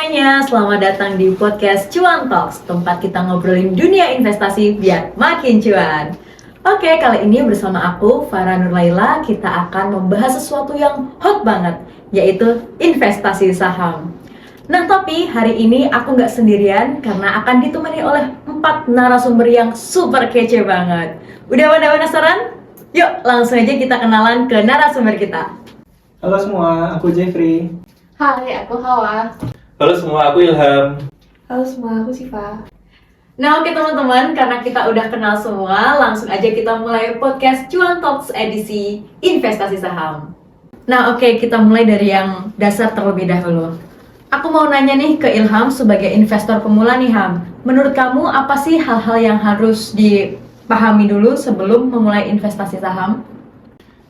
semuanya, selamat datang di podcast Cuan Talks, tempat kita ngobrolin dunia investasi biar makin cuan. Oke, kali ini bersama aku, Farah Nurlaila, kita akan membahas sesuatu yang hot banget, yaitu investasi saham. Nah, tapi hari ini aku nggak sendirian karena akan ditemani oleh 4 narasumber yang super kece banget. Udah pada penasaran? Yuk, langsung aja kita kenalan ke narasumber kita. Halo semua, aku Jeffrey. Hai, aku Hawa. Halo semua, aku Ilham. Halo semua, aku Siva. Nah oke teman-teman, karena kita udah kenal semua, langsung aja kita mulai podcast Cuan Talks edisi investasi saham. Nah oke, kita mulai dari yang dasar terlebih dahulu. Aku mau nanya nih ke Ilham sebagai investor pemula nih Ham. Menurut kamu apa sih hal-hal yang harus dipahami dulu sebelum memulai investasi saham?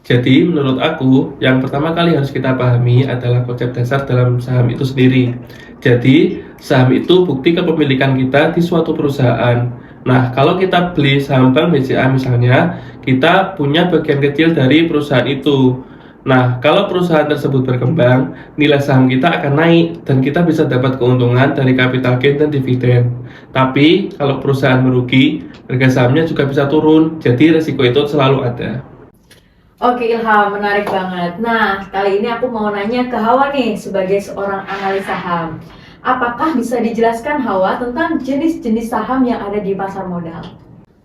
Jadi menurut aku, yang pertama kali harus kita pahami adalah konsep dasar dalam saham itu sendiri. Jadi, saham itu bukti kepemilikan kita di suatu perusahaan. Nah, kalau kita beli saham Bank BCA misalnya, kita punya bagian kecil dari perusahaan itu. Nah, kalau perusahaan tersebut berkembang, nilai saham kita akan naik dan kita bisa dapat keuntungan dari capital gain dan dividen. Tapi, kalau perusahaan merugi, harga sahamnya juga bisa turun, jadi resiko itu selalu ada. Oke Ilham, menarik banget. Nah, kali ini aku mau nanya ke Hawa nih sebagai seorang analis saham. Apakah bisa dijelaskan Hawa tentang jenis-jenis saham yang ada di pasar modal?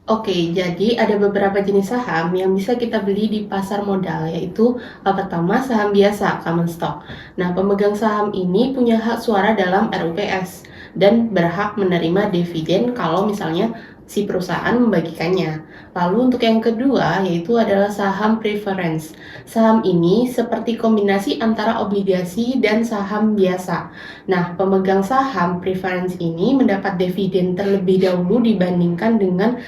Oke, jadi ada beberapa jenis saham yang bisa kita beli di pasar modal, yaitu pertama saham biasa, common stock. Nah, pemegang saham ini punya hak suara dalam RUPS dan berhak menerima dividen kalau misalnya si perusahaan membagikannya. Lalu untuk yang kedua yaitu adalah saham preference. Saham ini seperti kombinasi antara obligasi dan saham biasa. Nah, pemegang saham preference ini mendapat dividen terlebih dahulu dibandingkan dengan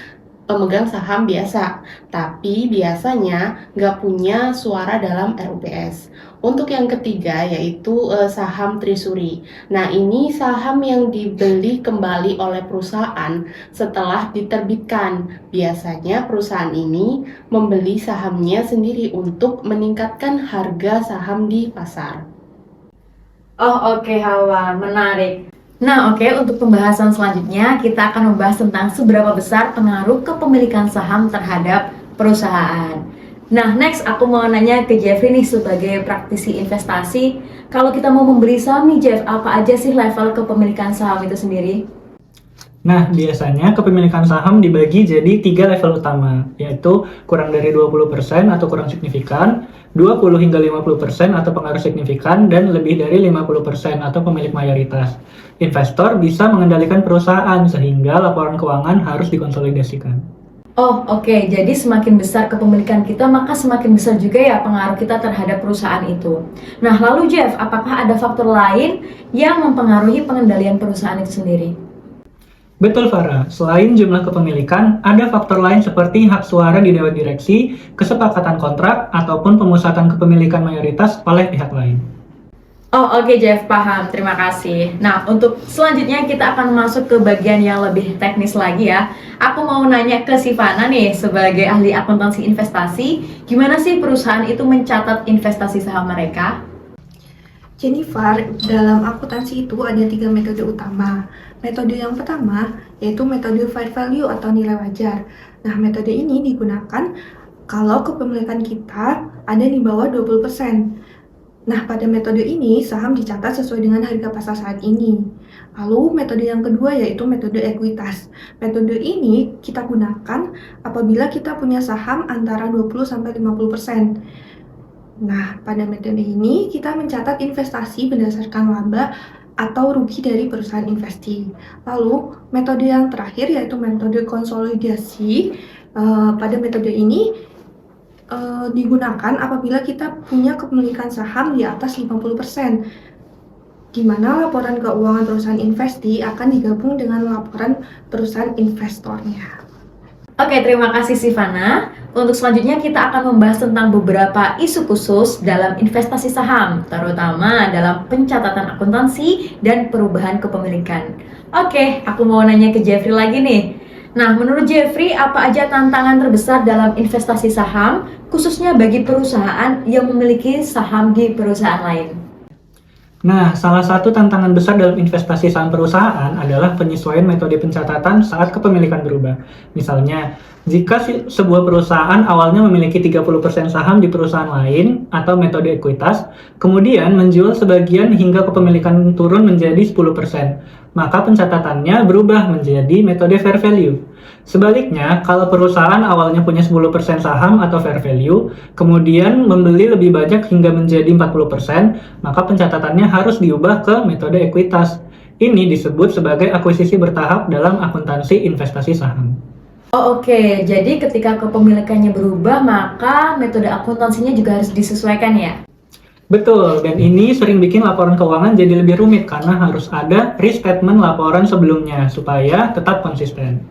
pemegang saham biasa, tapi biasanya nggak punya suara dalam RUPS. Untuk yang ketiga yaitu saham treasury. Nah, ini saham yang dibeli kembali oleh perusahaan setelah diterbitkan. Biasanya perusahaan ini membeli sahamnya sendiri untuk meningkatkan harga saham di pasar. Oh oke Hawa, menarik. Nah oke, untuk pembahasan selanjutnya kita akan membahas tentang seberapa besar pengaruh kepemilikan saham terhadap perusahaan. Nah next aku mau nanya ke Jeffrey nih sebagai praktisi investasi. Kalau kita mau membeli saham nih Jeff, apa aja sih level kepemilikan saham itu sendiri? Nah, biasanya kepemilikan saham dibagi jadi 3 level utama, yaitu kurang dari 20% atau kurang signifikan, 20 hingga 50% atau pengaruh signifikan, dan lebih dari 50% atau pemilik mayoritas. Investor bisa mengendalikan perusahaan sehingga laporan keuangan harus dikonsolidasikan. Oh oke, jadi semakin besar kepemilikan kita maka semakin besar juga ya pengaruh kita terhadap perusahaan itu. Nah lalu Jeff, apakah ada faktor lain yang mempengaruhi pengendalian perusahaan itu sendiri? Betul Farah, selain jumlah kepemilikan, ada faktor lain seperti hak suara di dewan direksi, kesepakatan kontrak, ataupun pemusatan kepemilikan mayoritas oleh pihak lain. Oh oke Jeff, paham, terima kasih. Nah untuk selanjutnya kita akan masuk ke bagian yang lebih teknis lagi ya. Aku mau nanya ke Sivana nih sebagai ahli akuntansi investasi, gimana sih perusahaan itu mencatat investasi saham mereka? Jennifer, dalam akuntansi itu ada 3 metode utama. Metode yang pertama yaitu metode fair value atau nilai wajar. Nah, metode ini digunakan kalau kepemilikan kita ada di bawah 20%. Nah, pada metode ini saham dicatat sesuai dengan harga pasar saat ini. Lalu metode yang kedua yaitu metode ekuitas. Metode ini kita gunakan apabila kita punya saham antara 20-50%. Nah, pada metode ini kita mencatat investasi berdasarkan laba atau rugi dari perusahaan investi. Lalu, metode yang terakhir yaitu metode konsolidasi. Pada metode ini digunakan apabila kita punya kepemilikan saham di atas 50%, di mana laporan keuangan perusahaan investi akan digabung dengan laporan perusahaan investornya. Oke, terima kasih Sivana. Untuk selanjutnya kita akan membahas tentang beberapa isu khusus dalam investasi saham, terutama dalam pencatatan akuntansi dan perubahan kepemilikan. Oke, aku mau nanya ke Jeffrey lagi nih. Nah, menurut Jeffrey, apa aja tantangan terbesar dalam investasi saham, khususnya bagi perusahaan yang memiliki saham di perusahaan lain? Nah, salah satu tantangan besar dalam investasi saham perusahaan adalah penyesuaian metode pencatatan saat kepemilikan berubah. Misalnya, jika sebuah perusahaan awalnya memiliki 30% saham di perusahaan lain atau metode ekuitas, kemudian menjual sebagian hingga kepemilikan turun menjadi 10%, maka pencatatannya berubah menjadi metode fair value. Sebaliknya, kalau perusahaan awalnya punya 10% saham atau fair value, kemudian membeli lebih banyak hingga menjadi 40%, maka pencatatannya harus diubah ke metode ekuitas. Ini disebut sebagai akuisisi bertahap dalam akuntansi investasi saham. Oh, oke. Jadi ketika kepemilikannya berubah, maka metode akuntansinya juga harus disesuaikan ya? Betul, dan ini sering bikin laporan keuangan jadi lebih rumit karena harus ada restatement laporan sebelumnya supaya tetap konsisten.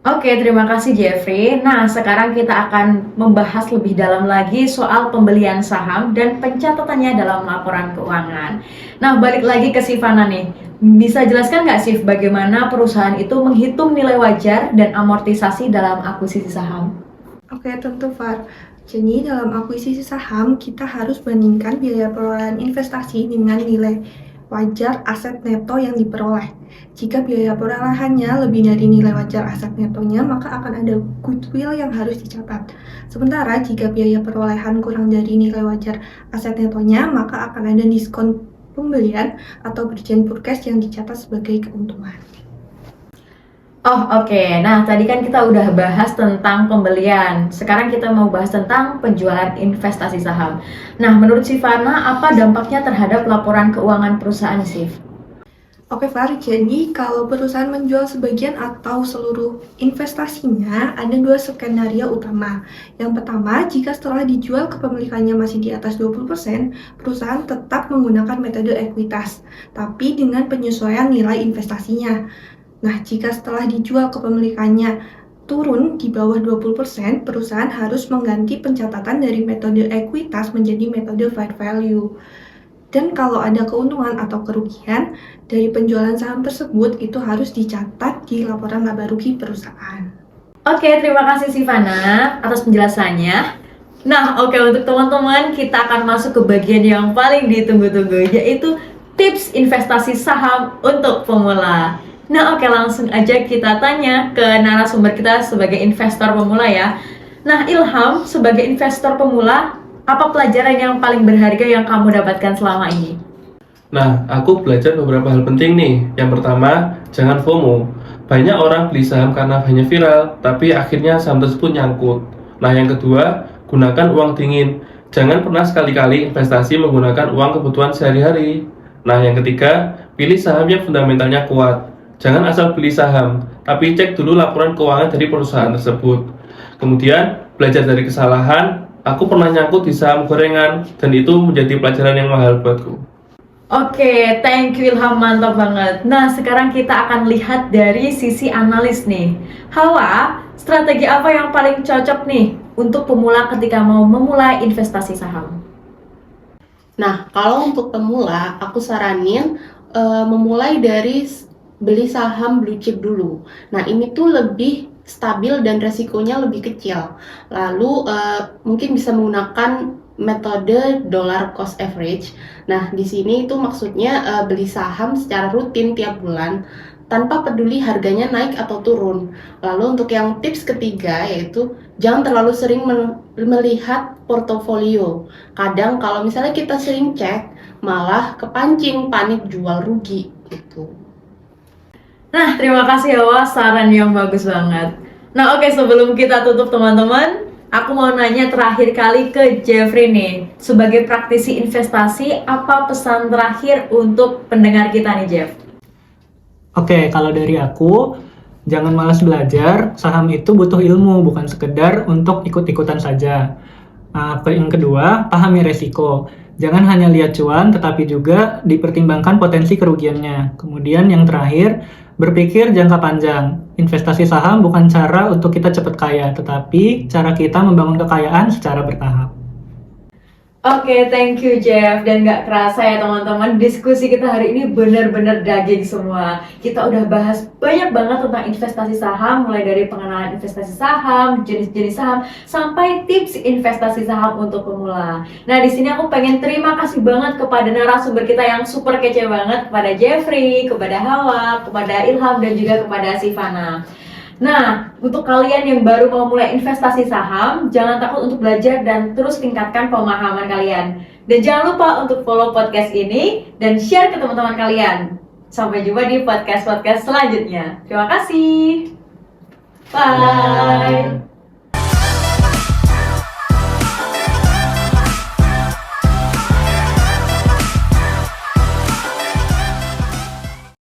Oke, terima kasih Jeffrey. Nah, sekarang kita akan membahas lebih dalam lagi soal pembelian saham dan pencatatannya dalam laporan keuangan. Nah, balik lagi ke Sivana nih. Bisa jelaskan nggak Siv, bagaimana perusahaan itu menghitung nilai wajar dan amortisasi dalam akuisisi saham? Oke, tentu Far. Jadi dalam akuisisi saham, kita harus bandingkan biaya perolehan investasi dengan nilai wajar aset neto yang diperoleh. Jika biaya perolehannya lebih dari nilai wajar aset netonya, maka akan ada goodwill yang harus dicatat. Sementara jika biaya perolehan kurang dari nilai wajar aset netonya, maka akan ada diskon pembelian atau berjen purkes yang dicatat sebagai keuntungan. Oh, oke. Nah, tadi kan kita udah bahas tentang pembelian. Sekarang kita mau bahas tentang penjualan investasi saham. Nah, menurut Sivana, apa dampaknya terhadap laporan keuangan perusahaan, Siv? Oke Far, jadi kalau perusahaan menjual sebagian atau seluruh investasinya, ada dua skenario utama. Yang pertama, jika setelah dijual kepemilikannya masih di atas 20%, perusahaan tetap menggunakan metode ekuitas, tapi dengan penyesuaian nilai investasinya. Nah, jika setelah dijual kepemilikannya turun di bawah 20%, perusahaan harus mengganti pencatatan dari metode ekuitas menjadi metode fair value. Dan kalau ada keuntungan atau kerugian dari penjualan saham tersebut, itu harus dicatat di laporan laba rugi perusahaan. Oke, terima kasih Sivana atas penjelasannya. Nah, oke, untuk teman-teman, kita akan masuk ke bagian yang paling ditunggu-tunggu, yaitu tips investasi saham untuk pemula. Nah, oke, langsung aja kita tanya ke narasumber kita sebagai investor pemula ya. Nah, Ilham, sebagai investor pemula, apa pelajaran yang paling berharga yang kamu dapatkan selama ini? Nah, aku belajar beberapa hal penting nih. Yang pertama, jangan FOMO. Banyak orang beli saham karena hanya viral, tapi akhirnya saham tersebut nyangkut. Nah, yang kedua, gunakan uang dingin. Jangan pernah sekali-kali investasi menggunakan uang kebutuhan sehari-hari. Nah, yang ketiga, pilih saham yang fundamentalnya kuat. Jangan asal beli saham, tapi cek dulu laporan keuangan dari perusahaan tersebut. Kemudian, belajar dari kesalahan. Aku pernah nyangkut di saham gorengan, dan itu menjadi pelajaran yang mahal buatku. Oke, thank you Ilham, mantap banget. Nah, sekarang kita akan lihat dari sisi analis nih. Hawa, strategi apa yang paling cocok nih untuk pemula ketika mau memulai investasi saham? Nah, kalau untuk pemula, aku saranin memulai dari beli saham blue chip dulu. Nah, ini tuh lebih stabil dan resikonya lebih kecil. Lalu mungkin bisa menggunakan metode dollar cost average. Nah, di sini itu maksudnya beli saham secara rutin tiap bulan tanpa peduli harganya naik atau turun. Lalu untuk yang tips ketiga yaitu jangan terlalu sering melihat portofolio. Kadang kalau misalnya kita sering cek, malah kepancing panik jual rugi gitu. Nah, terima kasih Hawa, saran yang bagus banget. Nah, oke, sebelum kita tutup teman-teman, aku mau nanya terakhir kali ke Jeffrey nih. Sebagai praktisi investasi, apa pesan terakhir untuk pendengar kita nih, Jeff? Oke, kalau dari aku, jangan malas belajar. Saham itu butuh ilmu, bukan sekedar untuk ikut-ikutan saja. Yang kedua, pahami resiko. Jangan hanya lihat cuan, tetapi juga dipertimbangkan potensi kerugiannya. Kemudian yang terakhir, berpikir jangka panjang. Investasi saham bukan cara untuk kita cepat kaya, tetapi cara kita membangun kekayaan secara bertahap. Oke, thank you Jeff. Dan nggak kerasa ya teman-teman, diskusi kita hari ini benar-benar daging semua. Kita udah bahas banyak banget tentang investasi saham, mulai dari pengenalan investasi saham, jenis-jenis saham, sampai tips investasi saham untuk pemula. Nah, di sini aku pengen terima kasih banget kepada narasumber kita yang super kece banget, kepada Jeffrey, kepada Hawa, kepada Ilham, dan juga kepada Sivana. Nah, untuk kalian yang baru mau mulai investasi saham, jangan takut untuk belajar dan terus tingkatkan pemahaman kalian. Dan jangan lupa untuk follow podcast ini dan share ke teman-teman kalian. Sampai jumpa di podcast-podcast selanjutnya. Terima kasih. Bye.